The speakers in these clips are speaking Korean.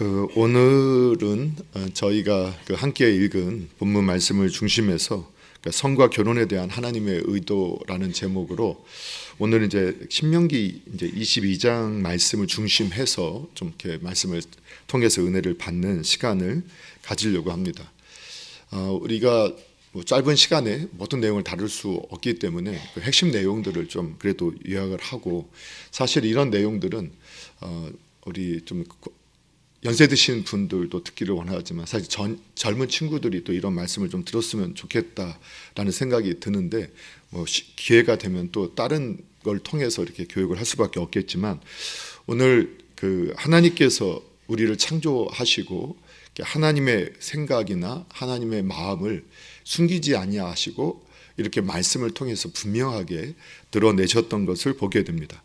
오늘은 저희가 함께 읽은 본문 말씀을 중심해서 성과 결혼에 대한 하나님의 의도라는 제목으로 오늘은 이제 신명기 이제 22장 말씀을 중심해서 좀 이렇게 말씀을 통해서 은혜를 받는 시간을 가지려고 합니다. 우리가 짧은 시간에 모든 내용을 다룰 수 없기 때문에 그 핵심 내용들을 좀 그래도 요약을 하고, 사실 이런 내용들은 우리 좀 연세 드신 분들도 듣기를 원하지만 사실 젊은 친구들이 또 이런 말씀을 좀 들었으면 좋겠다라는 생각이 드는데, 기회가 되면 또 다른 걸 통해서 이렇게 교육을 할 수밖에 없겠지만, 오늘 하나님께서 우리를 창조하시고 하나님의 생각이나 하나님의 마음을 숨기지 아니하시고 이렇게 말씀을 통해서 분명하게 드러내셨던 것을 보게 됩니다.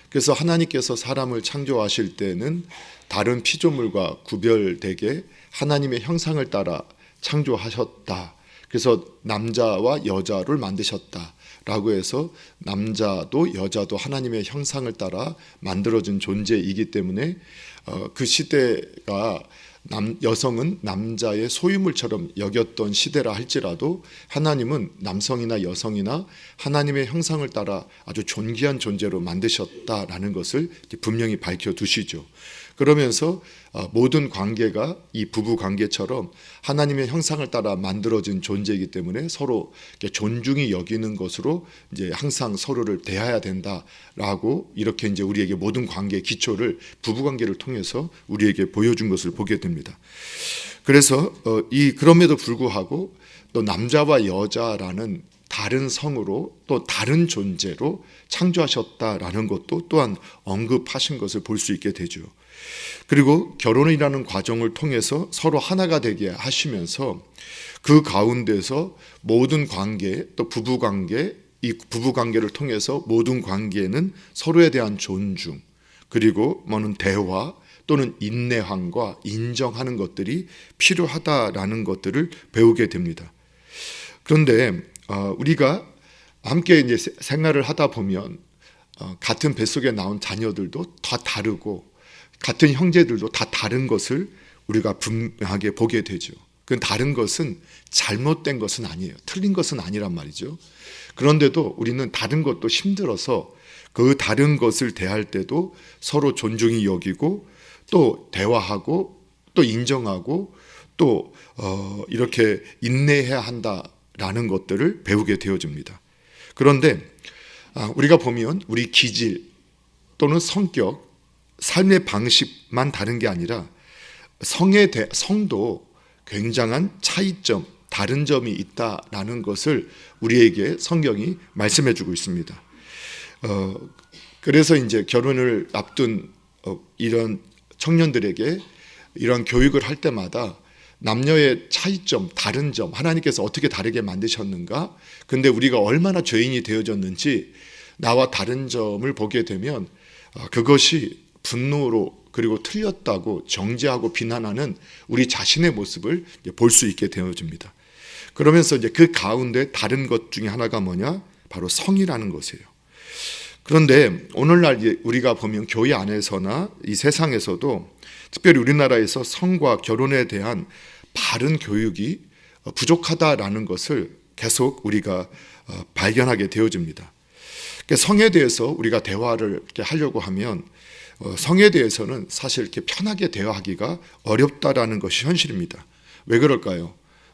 그래서 하나님께서 사람을 창조하실 때는 다른 피조물과 구별되게 하나님의 형상을 따라 창조하셨다. 그래서 남자와 여자를 만드셨다라고 해서 남자도 여자도 하나님의 형상을 따라 만들어진 존재이기 때문에 그 시대가 여성은 남자의 소유물처럼 여겼던 시대라 할지라도 하나님은 남성이나 여성이나 하나님의 형상을 따라 아주 존귀한 존재로 만드셨다라는 것을 분명히 밝혀두시죠. 그러면서 모든 관계가 이 부부 관계처럼 하나님의 형상을 따라 만들어진 존재이기 때문에 서로 존중이 여기는 것으로 이제 항상 서로를 대해야 된다라고 이렇게 이제 우리에게 모든 관계의 기초를 부부 관계를 통해서 우리에게 보여준 것을 보게 됩니다. 그래서 그럼에도 불구하고 또 남자와 여자라는 다른 성으로 또 다른 존재로 창조하셨다라는 것도 또한 언급하신 것을 볼 수 있게 되죠. 그리고 결혼이라는 과정을 통해서 서로 하나가 되게 하시면서 그 가운데서 모든 관계, 또 부부관계, 이 부부관계를 통해서 모든 관계는 서로에 대한 존중, 그리고 대화 또는 인내함과 인정하는 것들이 필요하다라는 것들을 배우게 됩니다. 그런데 우리가 함께 이제 생활을 하다 보면 같은 뱃속에 나온 자녀들도 다 다르고 같은 형제들도 다 다른 것을 우리가 분명하게 보게 되죠. 그 다른 것은 잘못된 것은 아니에요. 틀린 것은 아니란 말이죠. 그런데도 우리는 다른 것도 힘들어서 그 다른 것을 대할 때도 서로 존중이 여기고 또 대화하고 또 인정하고 또 이렇게 인내해야 한다라는 것들을 배우게 되어집니다. 그런데 우리가 보면 우리 기질 또는 성격, 삶의 방식만 다른 게 아니라 성도 굉장한 차이점, 다른 점이 있다라는 것을 우리에게 성경이 말씀해 주고 있습니다. 그래서 이제 결혼을 앞둔 이런 청년들에게 이런 교육을 할 때마다 남녀의 차이점, 다른 점, 하나님께서 어떻게 다르게 만드셨는가? 근데 우리가 얼마나 죄인이 되어졌는지 나와 다른 점을 보게 되면 그것이 분노로 그리고 틀렸다고 정죄하고 비난하는 우리 자신의 모습을 볼 수 있게 되어집니다. 그러면서 이제 그 가운데 다른 것 중에 하나가 뭐냐? 바로 성이라는 것이에요. 그런데 오늘날 우리가 보면 교회 안에서나 이 세상에서도 특별히 우리나라에서 성과 결혼에 대한 바른 교육이 부족하다라는 것을 계속 우리가 발견하게 되어집니다. 성에 대해서 우리가 대화를 이렇게 하려고 하면 성에 대해서는 사실 이렇게 편하게 대화하기가 어렵다라는 것이 현실입니다. 왜 그럴까요?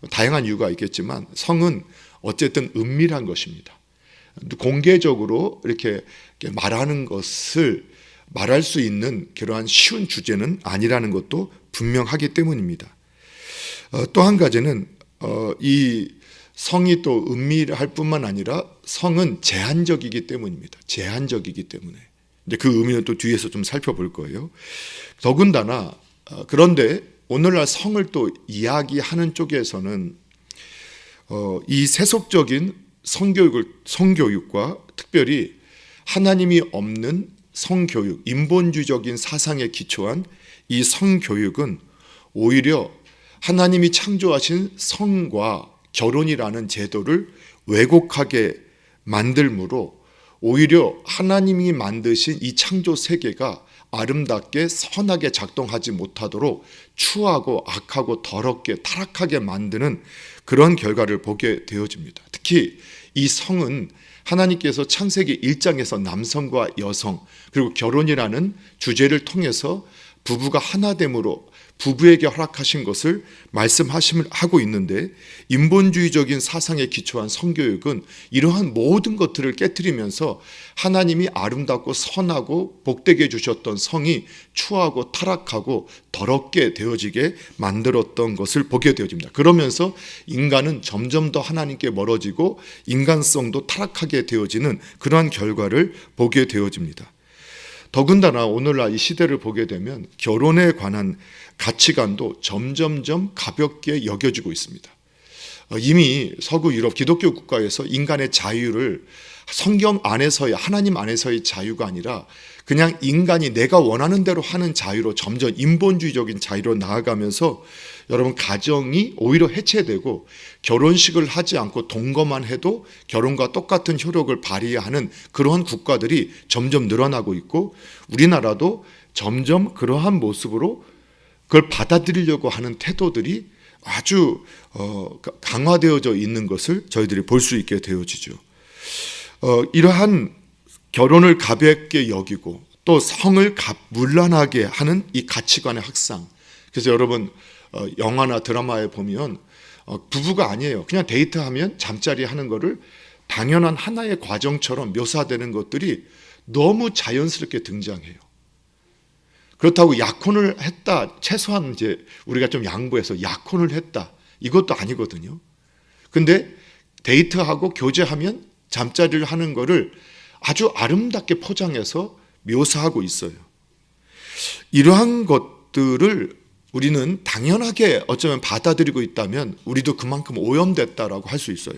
다양한 이유가 있겠지만 성은 어쨌든 은밀한 것입니다. 공개적으로 이렇게 말하는 것을 말할 수 있는 그러한 쉬운 주제는 아니라는 것도 분명하기 때문입니다. 또 한 가지는 이 성이 또 은밀할 뿐만 아니라 성은 제한적이기 때문입니다. 제한적이기 때문에. 이제 그 의미는 또 뒤에서 좀 살펴볼 거예요. 더군다나 그런데 오늘날 성을 또 이야기하는 쪽에서는 이 세속적인 성교육과 특별히 하나님이 없는 성교육, 인본주의적인 사상에 기초한 이 성교육은 오히려 하나님이 창조하신 성과 결혼이라는 제도를 왜곡하게 만들므로 오히려 하나님이 만드신 이 창조 세계가 아름답게 선하게 작동하지 못하도록 추하고 악하고 더럽게 타락하게 만드는 그런 결과를 보게 되어집니다. 특히 이 성은 하나님께서 창세기 1장에서 남성과 여성 그리고 결혼이라는 주제를 통해서 부부가 하나됨으로 부부에게 허락하신 것을 말씀하고 있는데, 인본주의적인 사상에 기초한 성교육은 이러한 모든 것들을 깨트리면서 하나님이 아름답고 선하고 복되게 주셨던 성이 추하고 타락하고 더럽게 되어지게 만들었던 것을 보게 되어집니다. 그러면서 인간은 점점 더 하나님께 멀어지고 인간성도 타락하게 되어지는 그러한 결과를 보게 되어집니다. 더군다나 오늘날 이 시대를 보게 되면 결혼에 관한 가치관도 점점점 가볍게 여겨지고 있습니다. 이미 서구 유럽 기독교 국가에서 인간의 자유를 성경 안에서의, 하나님 안에서의 자유가 아니라 그냥 인간이 내가 원하는 대로 하는 자유로 점점 인본주의적인 자유로 나아가면서 여러분, 가정이 오히려 해체되고 결혼식을 하지 않고 동거만 해도 결혼과 똑같은 효력을 발휘하는 그러한 국가들이 점점 늘어나고 있고, 우리나라도 점점 그러한 모습으로 그걸 받아들이려고 하는 태도들이 아주 강화되어져 있는 것을 저희들이 볼 수 있게 되어지죠. 이러한 결혼을 가볍게 여기고 또 성을 문란하게 하는 이 가치관의 확산. 그래서 여러분, 영화나 드라마에 보면 부부가 아니에요. 그냥 데이트하면 잠자리 하는 거를 당연한 하나의 과정처럼 묘사되는 것들이 너무 자연스럽게 등장해요. 그렇다고 약혼을 했다, 최소한 이제 우리가 좀 양보해서 약혼을 했다, 이것도 아니거든요. 근데 데이트하고 교제하면 잠자리를 하는 거를 아주 아름답게 포장해서 묘사하고 있어요. 이러한 것들을 우리는 당연하게 어쩌면 받아들이고 있다면 우리도 그만큼 오염됐다라고 할 수 있어요.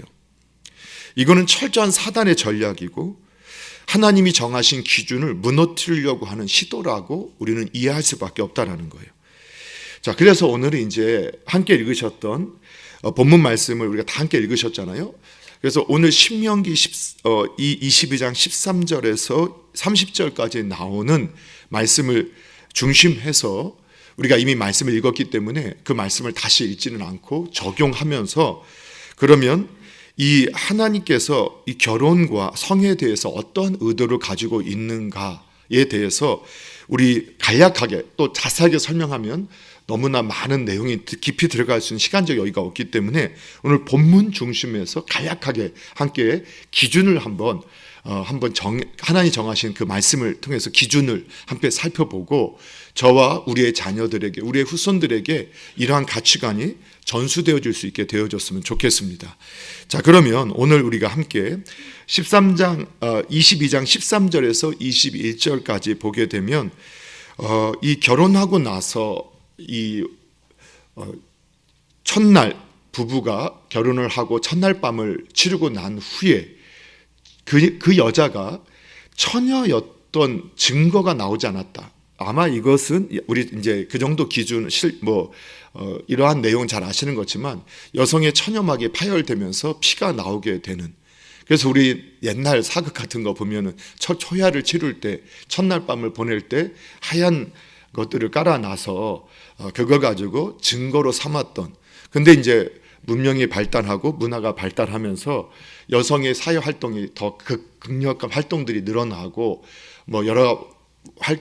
이거는 철저한 사단의 전략이고 하나님이 정하신 기준을 무너뜨리려고 하는 시도라고 우리는 이해할 수밖에 없다라는 거예요. 자, 그래서 오늘은 이제 함께 읽으셨던 본문 말씀을 우리가 다 함께 읽으셨잖아요. 그래서 오늘 신명기 22장 13절에서 30절까지 나오는 말씀을 중심해서 우리가 이미 말씀을 읽었기 때문에 그 말씀을 다시 읽지는 않고 적용하면서, 그러면 이 하나님께서 이 결혼과 성에 대해서 어떠한 의도를 가지고 있는가에 대해서 우리 간략하게 또 자세하게 설명하면 너무나 많은 내용이 깊이 들어갈 수 있는 시간적 여유가 없기 때문에 오늘 본문 중심에서 간략하게 함께 기준을 한번 하나님 정하신 그 말씀을 통해서 기준을 함께 살펴보고 저와 우리의 자녀들에게, 우리의 후손들에게 이러한 가치관이 전수되어질 수 있게 되어졌으면 좋겠습니다. 자, 그러면 오늘 우리가 함께 22장 13절에서 21절까지 보게 되면 이 결혼하고 나서 이 첫날 부부가 결혼을 하고 첫날 밤을 치르고 난 후에 그 여자가 처녀였던 증거가 나오지 않았다. 아마 이것은 우리 이제 그 정도 기준 이러한 내용은 잘 아시는 거지만 여성의 처녀막이 파열되면서 피가 나오게 되는, 그래서 우리 옛날 사극 같은 거 보면은 첫 초야를 치를 때 첫날 밤을 보낼 때 하얀 것들을 깔아놔서 그걸 가지고 증거로 삼았던, 근데 이제 문명이 발달하고 문화가 발달하면서 여성의 사회 활동이 더 극력한 활동들이 늘어나고 여러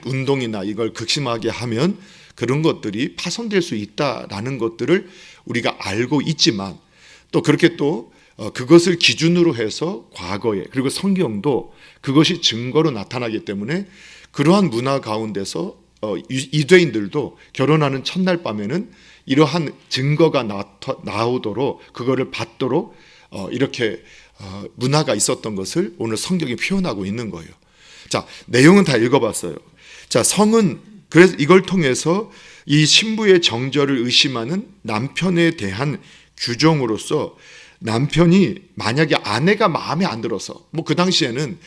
운동이나 이걸 극심하게 하면 그런 것들이 파손될 수 있다라는 것들을 우리가 알고 있지만, 또 그렇게 또 그것을 기준으로 해서 과거에, 그리고 성경도 그것이 증거로 나타나기 때문에 그러한 문화 가운데서 이두인들도 결혼하는 첫날 밤에는 이러한 증거가 나오도록, 그거를 받도록 이렇게 문화가 있었던 것을 오늘 성경이 표현하고 있는 거예요. 자, 내용은 다 읽어봤어요. 자, 성은 그래서 이걸 통해서 이 신부의 정절을 의심하는 남편에 대한 규정으로서, 남편이 만약에 아내가 마음에 안 들어서 그 당시에는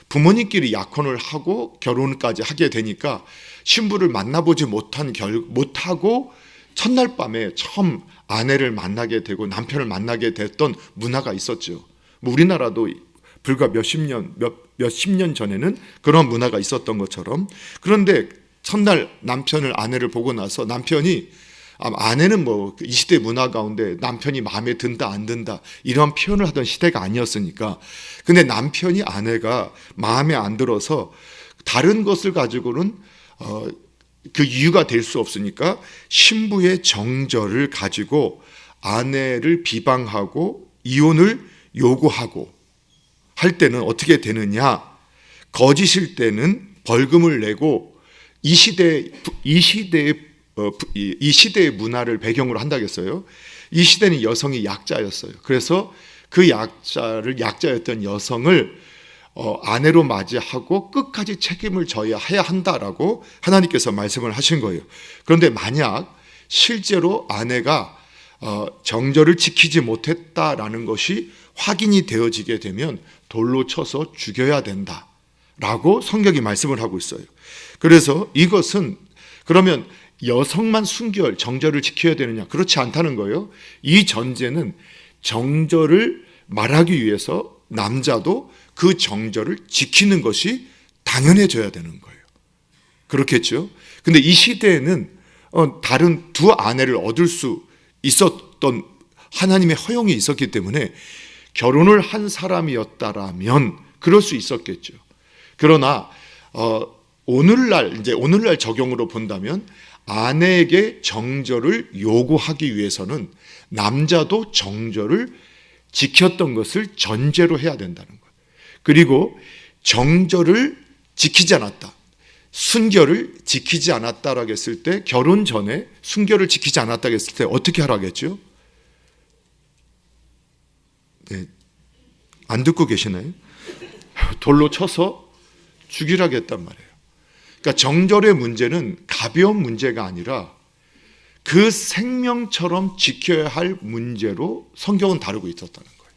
부모님끼리 약혼을 하고 결혼까지 하게 되니까 신부를 만나보지 못하고 첫날 밤에 처음 아내를 만나게 되고 남편을 만나게 됐던 문화가 있었죠. 우리나라도 불과 몇십 년 전에는 그런 문화가 있었던 것처럼. 그런데 첫날 남편을 아내를 보고 나서 남편이 아내는 뭐 이 시대 문화 가운데 남편이 마음에 든다 안 든다 이런 표현을 하던 시대가 아니었으니까. 근데 남편이 아내가 마음에 안 들어서 다른 것을 가지고는 그 이유가 될 수 없으니까 신부의 정절을 가지고 아내를 비방하고 이혼을 요구하고 할 때는 어떻게 되느냐? 거짓일 때는 벌금을 내고 이 시대의 문화를 배경으로 한다겠어요. 이 시대는 여성이 약자였어요. 그래서 그 약자였던 여성을 아내로 맞이하고 끝까지 책임을 져야 한다라고 하나님께서 말씀을 하신 거예요. 그런데 만약 실제로 아내가 정절을 지키지 못했다라는 것이 확인이 되어지게 되면 돌로 쳐서 죽여야 된다라고 성경이 말씀을 하고 있어요. 그래서 이것은 그러면 여성만 정절을 지켜야 되느냐? 그렇지 않다는 거예요. 이 전제는 정절을 말하기 위해서 남자도 그 정절을 지키는 것이 당연해져야 되는 거예요. 그렇겠죠? 근데 이 시대에는 다른 두 아내를 얻을 수 있었던 하나님의 허용이 있었기 때문에 결혼을 한 사람이었다라면 그럴 수 있었겠죠. 그러나 오늘날 적용으로 본다면 아내에게 정절을 요구하기 위해서는 남자도 정절을 지켰던 것을 전제로 해야 된다는 거예요. 그리고 정절을 지키지 않았다, 순결을 지키지 않았다라고 했을 때, 결혼 전에 순결을 지키지 않았다고 했을 때 어떻게 하라겠죠? 네, 안 듣고 계시나요? 돌로 쳐서 죽이라겠단 말이에요. 그러니까 정절의 문제는 가벼운 문제가 아니라 그 생명처럼 지켜야 할 문제로 성경은 다루고 있었다는 거예요.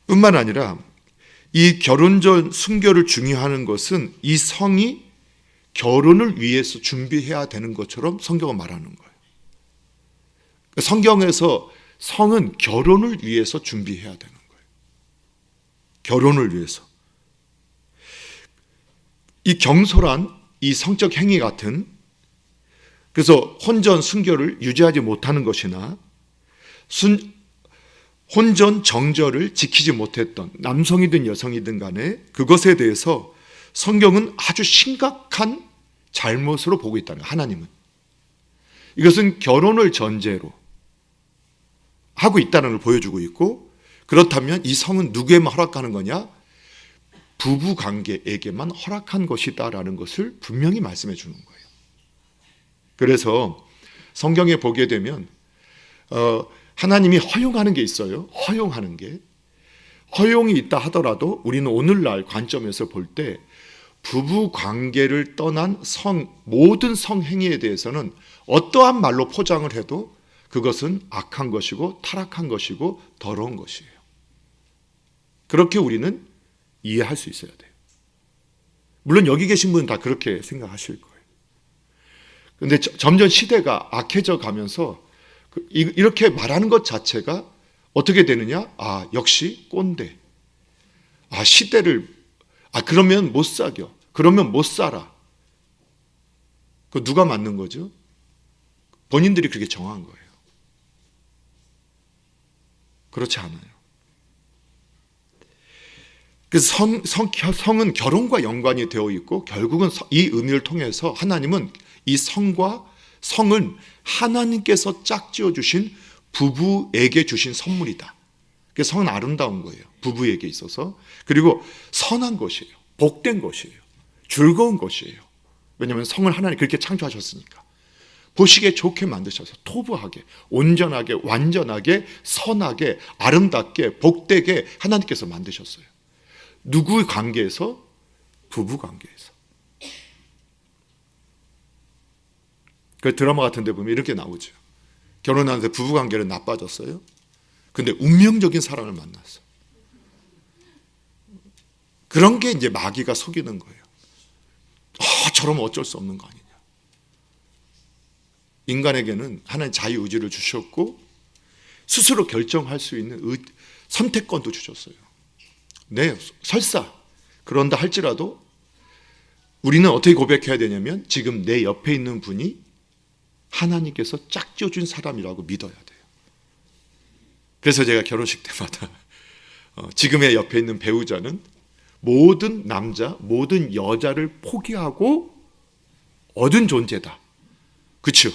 뿐만 아니라 이 결혼 전 순결을 중요하는 것은 이 성이 결혼을 위해서 준비해야 되는 것처럼 성경은 말하는 거예요. 성경에서 성은 결혼을 위해서 준비해야 되는 거예요. 결혼을 위해서. 이 경솔한 이 성적 행위 같은, 그래서 혼전 순결을 유지하지 못하는 것이나 혼전 정절을 지키지 못했던 남성이든 여성이든 간에 그것에 대해서 성경은 아주 심각한 잘못으로 보고 있다는 거예요. 하나님은 이것은 결혼을 전제로 하고 있다는 걸 보여주고 있고, 그렇다면 이 성은 누구에만 허락하는 거냐? 부부 관계에게만 허락한 것이다라는 것을 분명히 말씀해 주는 거예요. 그래서 성경에 보게 되면 하나님이 허용하는 게 있어요. 허용하는 게. 허용이 있다 하더라도 우리는 오늘날 관점에서 볼 때 부부 관계를 떠난 모든 성행위에 대해서는 어떠한 말로 포장을 해도 그것은 악한 것이고 타락한 것이고 더러운 것이에요. 그렇게 우리는 이해할 수 있어야 돼요. 물론 여기 계신 분은 다 그렇게 생각하실 거예요. 그런데 점점 시대가 악해져 가면서 이렇게 말하는 것 자체가 어떻게 되느냐? 역시 꼰대. 시대를 그러면 못 사겨. 그러면 못 살아. 그 누가 맞는 거죠? 본인들이 그렇게 정한 거예요. 그렇지 않아요. 그래서 성은 결혼과 연관이 되어 있고, 결국은 이 의미를 통해서 하나님은 이 성은 하나님께서 짝지어 주신 부부에게 주신 선물이다. 그래서 성은 아름다운 거예요. 부부에게 있어서. 그리고 선한 것이에요. 복된 것이에요. 즐거운 것이에요. 왜냐하면 성을 하나님 그렇게 창조하셨으니까. 보시기에 좋게 만드셔서 토부하게, 온전하게, 완전하게, 선하게, 아름답게, 복되게 하나님께서 만드셨어요. 누구의 관계에서? 부부 관계에서. 그 드라마 같은 데 보면 이렇게 나오죠. 결혼하는데 부부 관계는 나빠졌어요. 근데 운명적인 사람을 만났어. 그런 게 이제 마귀가 속이는 거예요. 저러면 어쩔 수 없는 거 아니냐. 인간에게는 하나님 자유의지를 주셨고 스스로 결정할 수 있는 선택권도 주셨어요. 네, 설사 그런다 할지라도 우리는 어떻게 고백해야 되냐면 지금 내 옆에 있는 분이 하나님께서 짝지어준 사람이라고 믿어야 돼요. 그래서 제가 결혼식 때마다 지금의 옆에 있는 배우자는 모든 남자, 모든 여자를 포기하고 얻은 존재다. 그렇죠?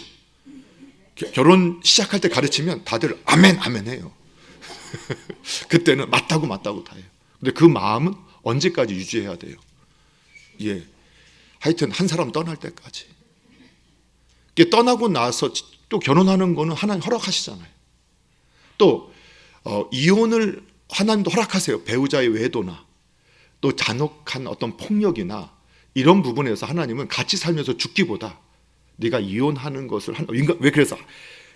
결혼 시작할 때 가르치면 다들 아멘 아멘 해요. 그때는 맞다고 다 해요. 근데 그 마음은 언제까지 유지해야 돼요? 예, 하여튼 한 사람 떠날 때까지. 떠나고 나서 또 결혼하는 거는 하나님 허락하시잖아요. 또 이혼을 하나님도 허락하세요. 배우자의 외도나 또 잔혹한 어떤 폭력이나 이런 부분에서 하나님은 같이 살면서 죽기보다 네가 이혼하는 것을 왜 그래서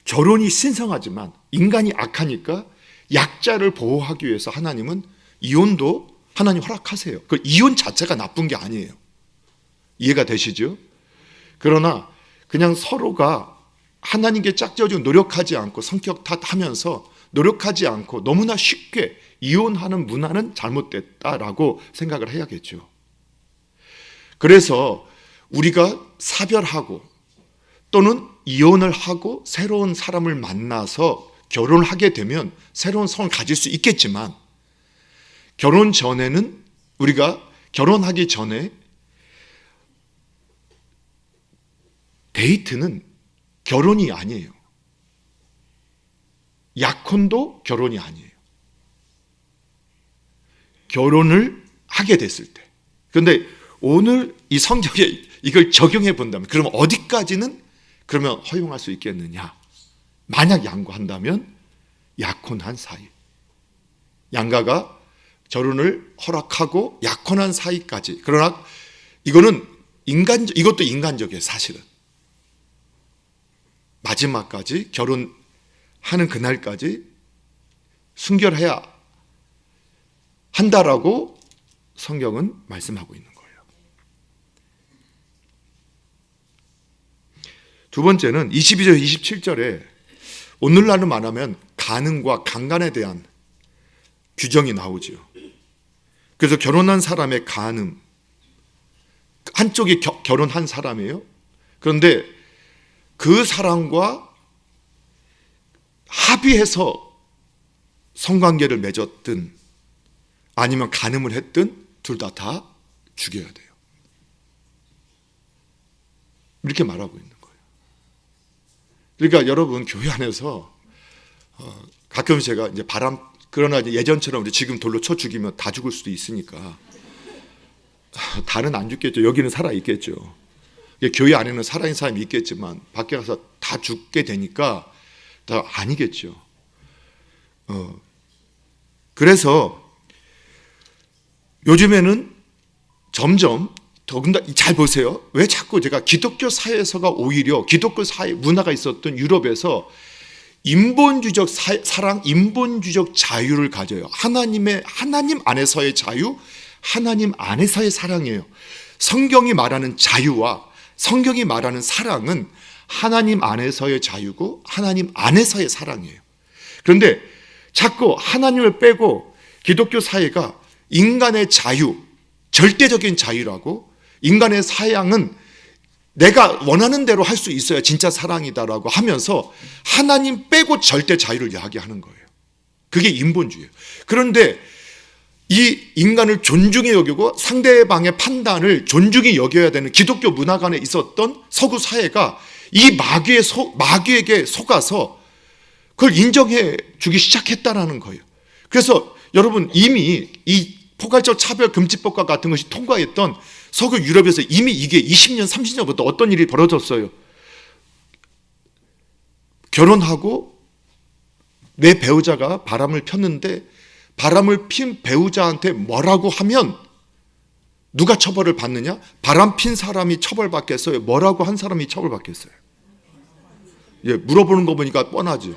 결혼이 신성하지만 인간이 악하니까 약자를 보호하기 위해서 하나님은 이혼도 하나님 허락하세요. 그 이혼 자체가 나쁜 게 아니에요. 이해가 되시죠? 그러나 그냥 서로가 하나님께 짝지어주고 노력하지 않고 성격 탓하면서 노력하지 않고 너무나 쉽게 이혼하는 문화는 잘못됐다라고 생각을 해야겠죠. 그래서 우리가 사별하고 또는 이혼을 하고 새로운 사람을 만나서 결혼을 하게 되면 새로운 성을 가질 수 있겠지만 결혼 전에는 우리가 결혼하기 전에 데이트는 결혼이 아니에요. 약혼도 결혼이 아니에요. 결혼을 하게 됐을 때. 그런데 오늘 이 성경에 이걸 적용해 본다면 그러면 어디까지는 그러면 허용할 수 있겠느냐? 만약 양가한다면 약혼한 사이. 양가가 결혼을 허락하고 약혼한 사이까지. 그러나 이것도 인간적이에요, 사실은. 마지막까지 결혼하는 그날까지 순결해야 한다라고 성경은 말씀하고 있는 거예요. 두 번째는 22절, 27절에 오늘날로 말하면 간음과 강간에 대한 규정이 나오죠. 그래서 결혼한 사람의 간음, 한쪽이 결혼한 사람이에요. 그런데 그 사람과 합의해서 성관계를 맺었든 아니면 간음을 했든 둘 다 죽여야 돼요. 이렇게 말하고 있는 거예요. 그러니까 여러분 교회 안에서 가끔 제가 이제 그러나 예전처럼 우리 지금 돌로 쳐 죽이면 다 죽을 수도 있으니까 다는 안 죽겠죠. 여기는 살아 있겠죠. 교회 안에는 살아있는 사람이 있겠지만 밖에 가서 다 죽게 되니까 다 아니겠죠. 그래서 요즘에는 점점 더군다나 잘 보세요. 왜 자꾸 제가 기독교 사회에서가 오히려 기독교 사회 문화가 있었던 유럽에서 인본주의적 사랑, 인본주의적 자유를 가져요. 하나님 안에서의 자유, 하나님 안에서의 사랑이에요. 성경이 말하는 자유와 성경이 말하는 사랑은 하나님 안에서의 자유고 하나님 안에서의 사랑이에요. 그런데 자꾸 하나님을 빼고 기독교 사회가 인간의 자유, 절대적인 자유라고 인간의 사양은 내가 원하는 대로 할 수 있어야 진짜 사랑이다라고 하면서 하나님 빼고 절대 자유를 이야기하는 거예요. 그게 인본주의예요. 그런데 이 인간을 존중히 여기고 상대방의 판단을 존중히 여겨야 되는 기독교 문화관에 있었던 서구 사회가 이 마귀에게 속아서 그걸 인정해 주기 시작했다라는 거예요. 그래서 여러분 이미 이 포괄적 차별금지법과 같은 것이 통과했던 서구 유럽에서 이미 이게 20년, 30년부터 어떤 일이 벌어졌어요. 결혼하고 내 배우자가 바람을 폈는데 바람을 핀 배우자한테 뭐라고 하면 누가 처벌을 받느냐? 바람 핀 사람이 처벌받겠어요? 뭐라고 한 사람이 처벌받겠어요? 예, 물어보는 거 보니까 뻔하죠.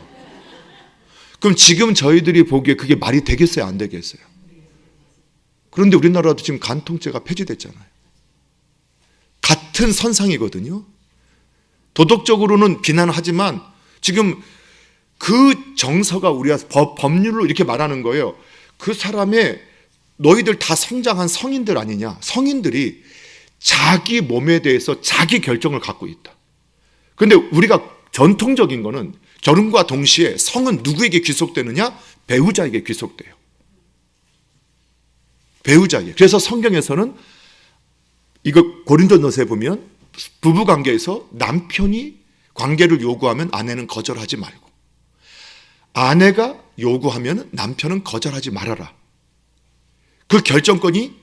그럼 지금 저희들이 보기에 그게 말이 되겠어요? 안 되겠어요? 그런데 우리나라도 지금 간통죄가 폐지됐잖아요. 같은 선상이거든요. 도덕적으로는 비난하지만 지금 그 정서가 우리가 법률로 이렇게 말하는 거예요. 그 사람의 너희들 다 성장한 성인들 아니냐? 성인들이 자기 몸에 대해서 자기 결정을 갖고 있다. 근데 우리가 전통적인 거는 결혼과 동시에 성은 누구에게 귀속되느냐? 배우자에게 귀속돼요. 배우자에게. 그래서 성경에서는 이거 고린도전서에 보면 부부 관계에서 남편이 관계를 요구하면 아내는 거절하지 말고, 아내가 요구하면 남편은 거절하지 말아라. 그 결정권이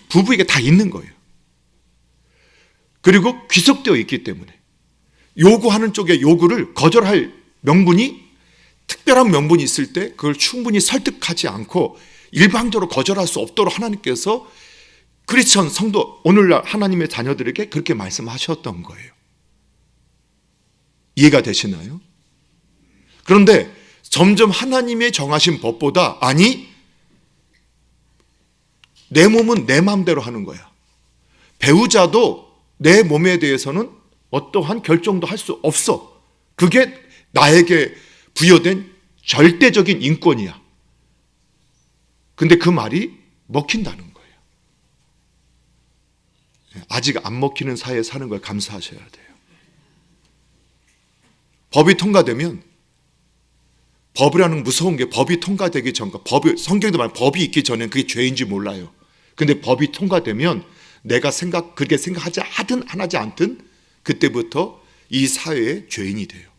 부부에게 다 있는 거예요. 그리고 귀속되어 있기 때문에 요구하는 쪽의 요구를 거절할 명분이, 특별한 명분이 있을 때 그걸 충분히 설득하지 않고 일방적으로 거절할 수 없도록 하나님께서 크리스천 성도, 오늘날 하나님의 자녀들에게 그렇게 말씀하셨던 거예요. 이해가 되시나요? 그런데 점점 하나님의 정하신 법보다, 아니, 내 몸은 내 마음대로 하는 거야. 배우자도 내 몸에 대해서는 어떠한 결정도 할 수 없어. 그게 나에게 부여된 절대적인 인권이야. 근데 그 말이 먹힌다는 거예요. 아직 안 먹히는 사회에 사는 걸 감사하셔야 돼요. 법이 통과되면, 법이라는 무서운 게 법이 통과되기 전과, 성경에도 말하면 법이 있기 전엔 그게 죄인지 몰라요. 근데 법이 통과되면 내가 그렇게 생각하지 하든 안 하지 않든 그때부터 이 사회의 죄인이 돼요.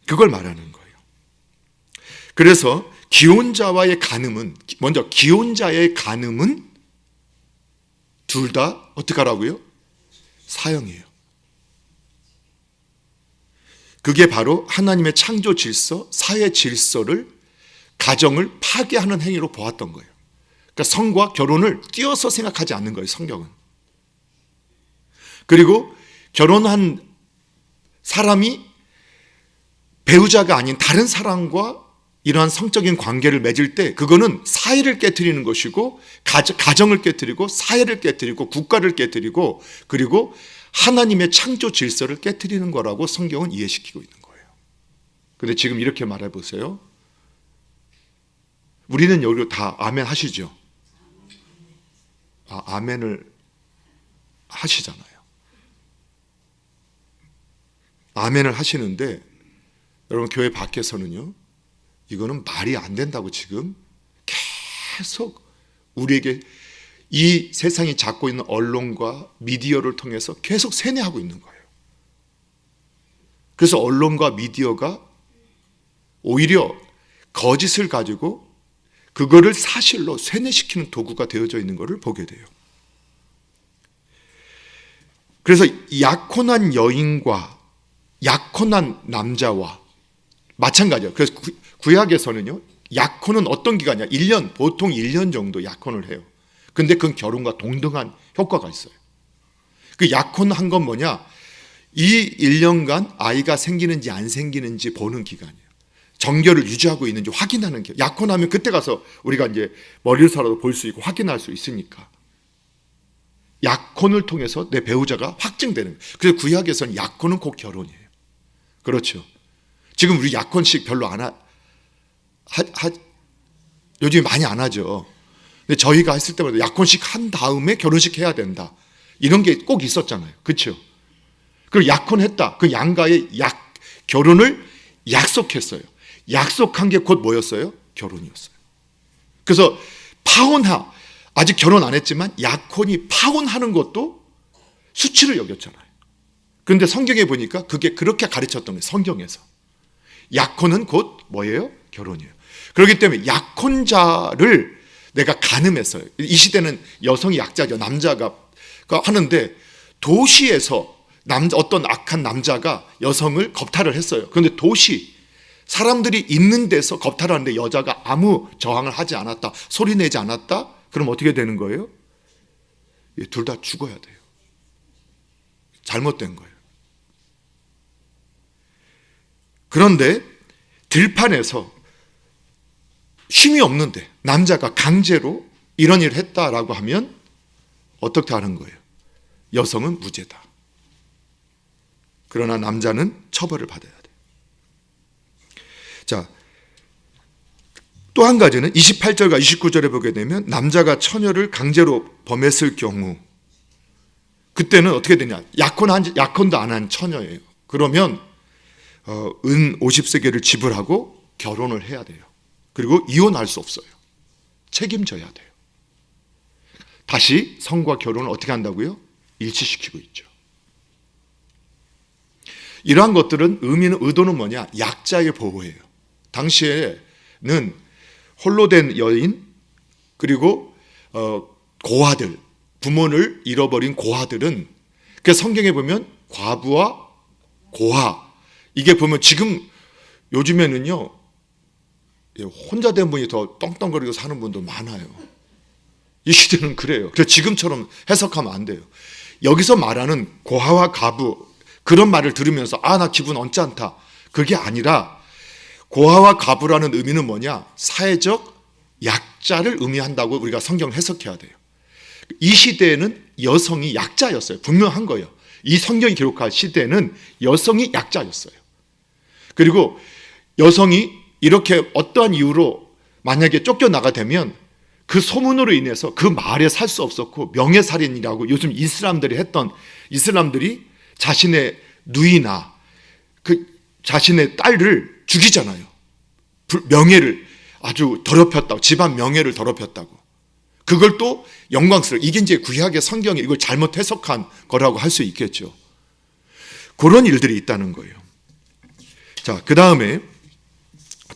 그걸 말하는 거예요. 그래서 기혼자와의 간음은, 먼저 기혼자의 간음은 둘 다 어떻게 하라고요? 사형이에요. 그게 바로 하나님의 창조 질서, 사회 질서를, 가정을 파괴하는 행위로 보았던 거예요. 그러니까 성과 결혼을 띄어서 생각하지 않는 거예요, 성경은. 그리고 결혼한 사람이 배우자가 아닌 다른 사람과 이러한 성적인 관계를 맺을 때 그거는 사회를 깨트리는 것이고, 가정을 깨트리고, 사회를 깨트리고, 국가를 깨트리고, 그리고 하나님의 창조 질서를 깨트리는 거라고 성경은 이해시키고 있는 거예요. 그런데 지금 이렇게 말해 보세요. 우리는 여기 다 아멘 하시죠? 아멘을 하시잖아요. 아멘을 하시는데, 여러분 교회 밖에서는요, 이거는 말이 안 된다고 지금 계속 우리에게 이 세상이 잡고 있는 언론과 미디어를 통해서 계속 세뇌하고 있는 거예요. 그래서 언론과 미디어가 오히려 거짓을 가지고 그거를 사실로 세뇌시키는 도구가 되어져 있는 것을 보게 돼요. 그래서 약혼한 여인과 약혼한 남자와 마찬가지예요. 그래서 구약에서는요, 약혼은 어떤 기간이냐? 1년, 보통 1년 정도 약혼을 해요. 근데 그건 결혼과 동등한 효과가 있어요. 그 약혼한 건 뭐냐? 이 1년간 아이가 생기는지 안 생기는지 보는 기간이에요. 정결을 유지하고 있는지 확인하는 게, 약혼하면 그때 가서 우리가 이제 머리로서라도 볼 수 있고 확인할 수 있으니까. 약혼을 통해서 내 배우자가 확증되는 거예요. 그래서 구약에서는 약혼은 꼭 결혼이에요. 그렇죠. 지금 우리 약혼식 별로 안 요즘에 많이 안 하죠. 근데 저희가 했을 때마다 약혼식 한 다음에 결혼식 해야 된다, 이런 게 꼭 있었잖아요. 그렇죠? 그리고 약혼했다. 그 양가의 결혼을 약속했어요. 약속한 게 곧 뭐였어요? 결혼이었어요. 그래서 아직 결혼 안 했지만 약혼이 파혼하는 것도 수치를 여겼잖아요. 그런데 성경에 보니까 그게 그렇게 가르쳤던 거예요. 성경에서 약혼은 곧 뭐예요? 결혼이에요. 그렇기 때문에 약혼자를 내가 간음했어요. 이 시대는 여성이 약자죠. 남자가 하는데, 도시에서 어떤 악한 남자가 여성을 겁탈을 했어요. 그런데 사람들이 있는 데서 겁탈하는데 여자가 아무 저항을 하지 않았다, 소리 내지 않았다, 그럼 어떻게 되는 거예요? 둘 다 죽어야 돼요. 잘못된 거예요. 그런데 들판에서 쉼이 없는데 남자가 강제로 이런 일을 했다라고 하면 어떻게 하는 거예요? 여성은 무죄다. 그러나 남자는 처벌을 받아야 돼. 자, 또 한 가지는 28절과 29절에 보게 되면 남자가 처녀를 강제로 범했을 경우 그때는 어떻게 되냐? 약혼도 안 한 처녀예요. 그러면 은 50세겔을 지불하고 결혼을 해야 돼요. 그리고 이혼할 수 없어요. 책임져야 돼요. 다시 성과 결혼을 어떻게 한다고요? 일치시키고 있죠. 이러한 것들은 의도는 뭐냐? 약자의 보호예요. 당시에는 홀로 된 여인 그리고 고아들, 부모를 잃어버린 고아들은 그 성경에 보면 과부와 고아 이게 보면 지금 요즘에는요 혼자 된 분이 더 떵떵거리고 사는 분도 많아요. 이 시대는 그래요. 그래서 지금처럼 해석하면 안 돼요. 여기서 말하는 고아와 과부 그런 말을 들으면서 나 기분 언짢다. 그게 아니라 고아와 과부라는 의미는 뭐냐? 사회적 약자를 의미한다고 우리가 성경 해석해야 돼요. 이 시대에는 여성이 약자였어요. 분명한 거예요. 이 성경이 기록한 시대에는 여성이 약자였어요. 그리고 여성이 이렇게 어떠한 이유로 만약에 쫓겨나가 되면 그 소문으로 인해서 그 마을에 살 수 없었고 명예살인이라고 요즘 이슬람들이 자신의 누이나 그 자신의 딸을 죽이잖아요. 명예를 아주 더럽혔다고, 집안 명예를 더럽혔다고. 그걸 또 영광스럽게, 이게 이제 구약의 성경이 이걸 잘못 해석한 거라고 할 수 있겠죠. 그런 일들이 있다는 거예요. 자, 그 다음에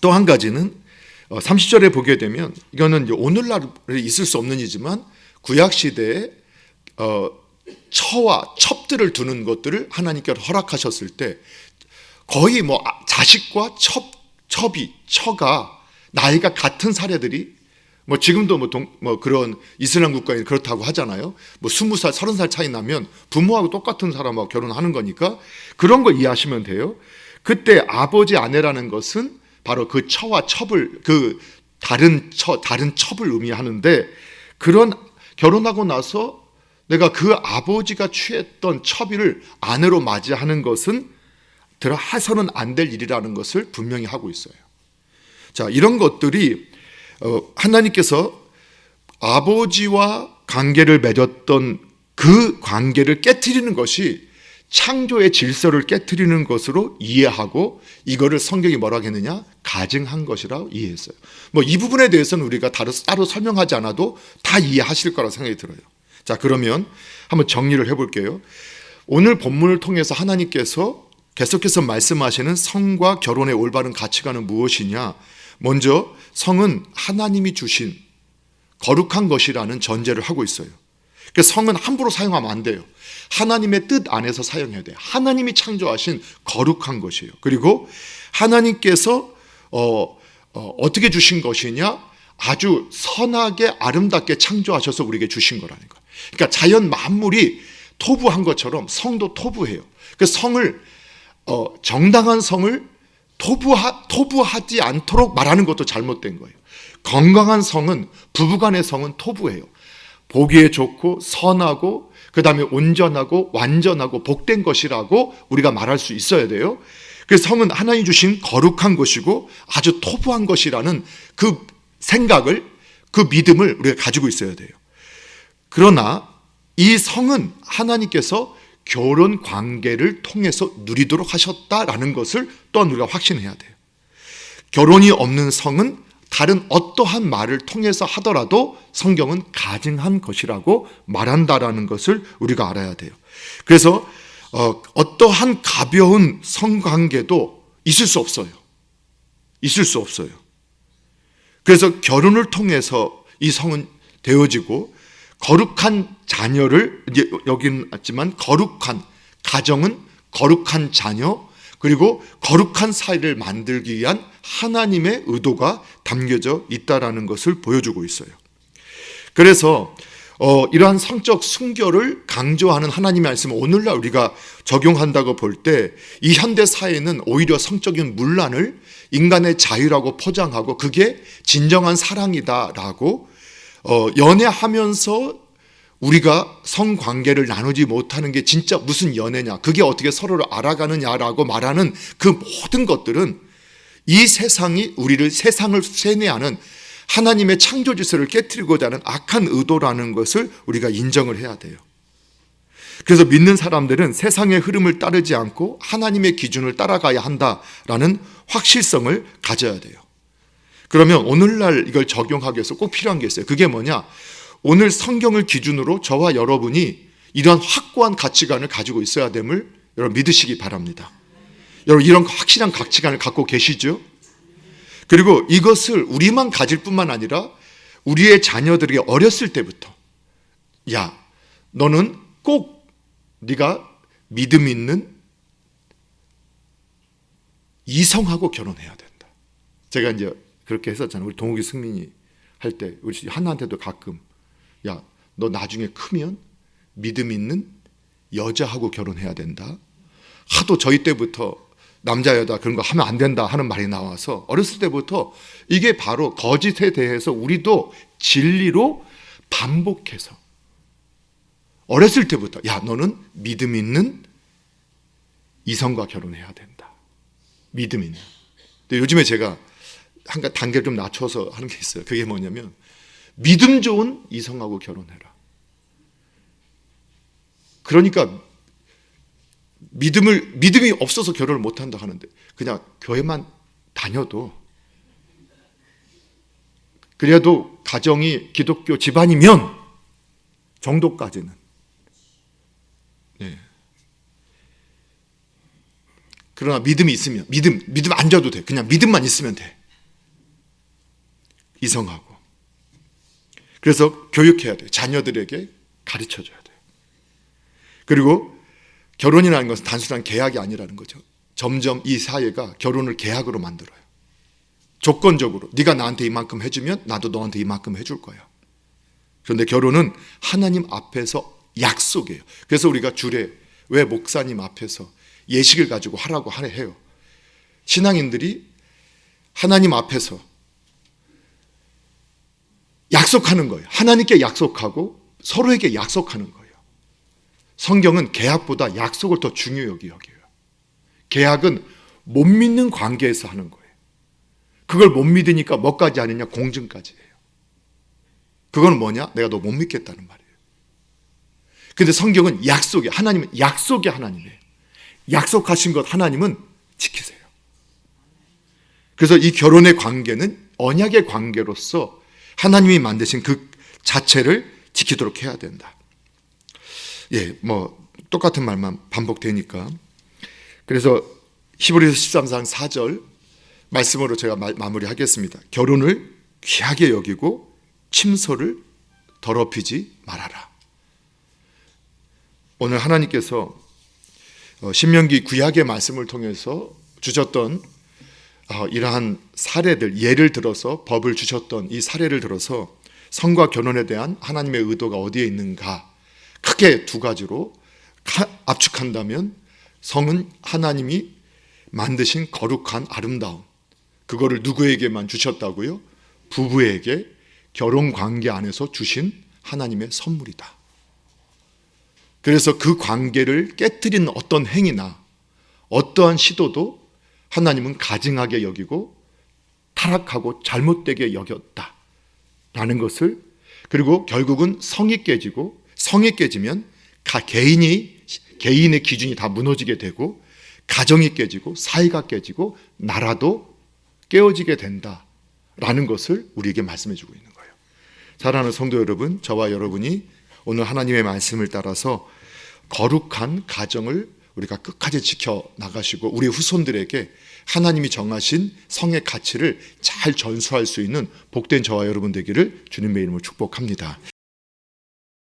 또 한 가지는 30절에 보게 되면 이거는 이제 오늘날에 있을 수 없는 일이지만 구약 시대에 처와 첩들을 두는 것들을 하나님께서 허락하셨을 때 거의 뭐 자식과 처가 나이가 같은 사례들이 뭐 지금도 뭐 그런 이슬람 국가에 그렇다고 하잖아요. 뭐 20살, 30살 차이 나면 부모하고 똑같은 사람하고 결혼하는 거니까 그런 거 이해하시면 돼요. 그때 아버지 아내라는 것은 바로 그 처와 첩을 그 다른 첩을 의미하는데 그런 결혼하고 나서 내가 그 아버지가 취했던 첩이를 아내로 맞이하는 것은 해서는 안 될 일이라는 것을 분명히 하고 있어요. 자, 이런 것들이 하나님께서 아버지와 관계를 맺었던 그 관계를 깨트리는 것이 창조의 질서를 깨트리는 것으로 이해하고 이거를 성경이 뭐라고 했느냐? 가증한 것이라고 이해했어요. 뭐 이 부분에 대해서는 우리가 따로 설명하지 않아도 다 이해하실 거라고 생각이 들어요. 자, 그러면 한번 정리를 해볼게요. 오늘 본문을 통해서 하나님께서 계속해서 말씀하시는 성과 결혼의 올바른 가치관은 무엇이냐? 먼저 성은 하나님이 주신 거룩한 것이라는 전제를 하고 있어요. 그래서 성은 함부로 사용하면 안 돼요. 하나님의 뜻 안에서 사용해야 돼요. 하나님이 창조하신 거룩한 것이에요. 그리고 하나님께서 어떻게 주신 것이냐? 아주 선하게 아름답게 창조하셔서 우리에게 주신 거라는 거예요. 그러니까 자연 만물이 토부한 것처럼 성도 토부해요. 그 성을 정당한 성을 토부하지 않도록 말하는 것도 잘못된 거예요. 건강한 성은, 부부간의 성은 토부해요. 보기에 좋고 선하고 그 다음에 온전하고 완전하고 복된 것이라고 우리가 말할 수 있어야 돼요. 그래서 성은 하나님 주신 거룩한 것이고 아주 토부한 것이라는 그 생각을, 그 믿음을 우리가 가지고 있어야 돼요. 그러나 이 성은 하나님께서 결혼 관계를 통해서 누리도록 하셨다라는 것을 또한 우리가 확신해야 돼요. 결혼이 없는 성은 다른 어떠한 말을 통해서 하더라도 성경은 가증한 것이라고 말한다라는 것을 우리가 알아야 돼요. 그래서 어떠한 가벼운 성관계도 있을 수 없어요. 있을 수 없어요. 그래서 결혼을 통해서 이 성은 되어지고 거룩한 자녀를 이제 여기는 있지만 거룩한 가정은 거룩한 자녀 그리고 거룩한 사회를 만들기 위한 하나님의 의도가 담겨져 있다라는 것을 보여주고 있어요. 그래서 이러한 성적 순결을 강조하는 하나님의 말씀을 오늘날 우리가 적용한다고 볼 때 이 현대 사회는 오히려 성적인 문란을 인간의 자유라고 포장하고 그게 진정한 사랑이다라고 연애하면서 우리가 성관계를 나누지 못하는 게 진짜 무슨 연애냐, 그게 어떻게 서로를 알아가느냐라고 말하는 그 모든 것들은 이 세상이 우리를 세상을 세뇌하는 하나님의 창조 질서를 깨뜨리고자 하는 악한 의도라는 것을 우리가 인정을 해야 돼요. 그래서 믿는 사람들은 세상의 흐름을 따르지 않고 하나님의 기준을 따라가야 한다라는 확실성을 가져야 돼요. 그러면 오늘날 이걸 적용하기 위해서 꼭 필요한 게 있어요. 그게 뭐냐? 오늘 성경을 기준으로 저와 여러분이 이러한 확고한 가치관을 가지고 있어야 됨을 여러분 믿으시기 바랍니다. 여러분 이런 확실한 가치관을 갖고 계시죠? 그리고 이것을 우리만 가질 뿐만 아니라 우리의 자녀들에게 어렸을 때부터, 야, 너는 꼭 네가 믿음 있는 이성하고 결혼해야 된다. 제가 이제 그렇게 했었잖아요. 우리 동욱이 승민이 할 때 우리 하나한테도 가끔, 야, 너 나중에 크면 믿음 있는 여자하고 결혼해야 된다. 하도 저희 때부터 남자 여자 그런 거 하면 안 된다 하는 말이 나와서 어렸을 때부터 이게 바로 거짓에 대해서 우리도 진리로 반복해서 어렸을 때부터, 야, 너는 믿음 있는 이성과 결혼해야 된다. 믿음 있는. 근데 요즘에 제가 한 단계를 좀 낮춰서 하는 게 있어요. 그게 뭐냐면 믿음 좋은 이성하고 결혼해라. 그러니까 믿음이 없어서 결혼을 못 한다 하는데 그냥 교회만 다녀도, 그래도 가정이 기독교 집안이면 정도까지는, 예. 그러나 믿음이 있으면 믿음 안 줘도 돼. 그냥 믿음만 있으면 돼. 이성하고. 그래서 교육해야 돼요. 자녀들에게 가르쳐줘야 돼요. 그리고 결혼이라는 것은 단순한 계약이 아니라는 거죠. 점점 이 사회가 결혼을 계약으로 만들어요. 조건적으로 네가 나한테 이만큼 해주면 나도 너한테 이만큼 해줄 거야. 그런데 결혼은 하나님 앞에서 약속이에요. 그래서 우리가 주례, 왜 목사님 앞에서 예식을 가지고 하라고 해요. 신앙인들이 하나님 앞에서 약속하는 거예요. 하나님께 약속하고 서로에게 약속하는 거예요. 성경은 계약보다 약속을 더 중요하게 여겨요. 계약은 못 믿는 관계에서 하는 거예요. 그걸 못 믿으니까 뭐까지 하느냐? 공증까지 해요. 그건 뭐냐? 내가 너 못 믿겠다는 말이에요. 근데 성경은 약속이에요. 하나님은 약속의 하나님이에요. 약속하신 것 하나님은 지키세요. 그래서 이 결혼의 관계는 언약의 관계로서 하나님이 만드신 그 자체를 지키도록 해야 된다. 예, 뭐 똑같은 말만 반복되니까. 그래서 히브리서 13장 4절 말씀으로 제가 마무리하겠습니다. 결혼을 귀하게 여기고 침소를 더럽히지 말아라. 오늘 하나님께서 신명기 구약의 말씀을 통해서 주셨던 이러한 사례들, 예를 들어서 법을 주셨던 이 사례를 들어서 성과 결혼에 대한 하나님의 의도가 어디에 있는가, 크게 두 가지로 압축한다면 성은 하나님이 만드신 거룩한 아름다움, 그거를 누구에게만 주셨다고요? 부부에게 결혼 관계 안에서 주신 하나님의 선물이다. 그래서 그 관계를 깨뜨리는 어떤 행위나 어떠한 시도도 하나님은 가증하게 여기고 타락하고 잘못되게 여겼다라는 것을, 그리고 결국은 성이 깨지고, 성이 깨지면 개인의 기준이 다 무너지게 되고, 가정이 깨지고, 사회가 깨지고, 나라도 깨어지게 된다라는 것을 우리에게 말씀해 주고 있는 거예요. 사랑하는 성도 여러분, 저와 여러분이 오늘 하나님의 말씀을 따라서 거룩한 가정을 우리가 끝까지 지켜나가시고 우리 후손들에게 하나님이 정하신 성의 가치를 잘 전수할 수 있는 복된 저와 여러분 되기를 주님의 이름으로 축복합니다.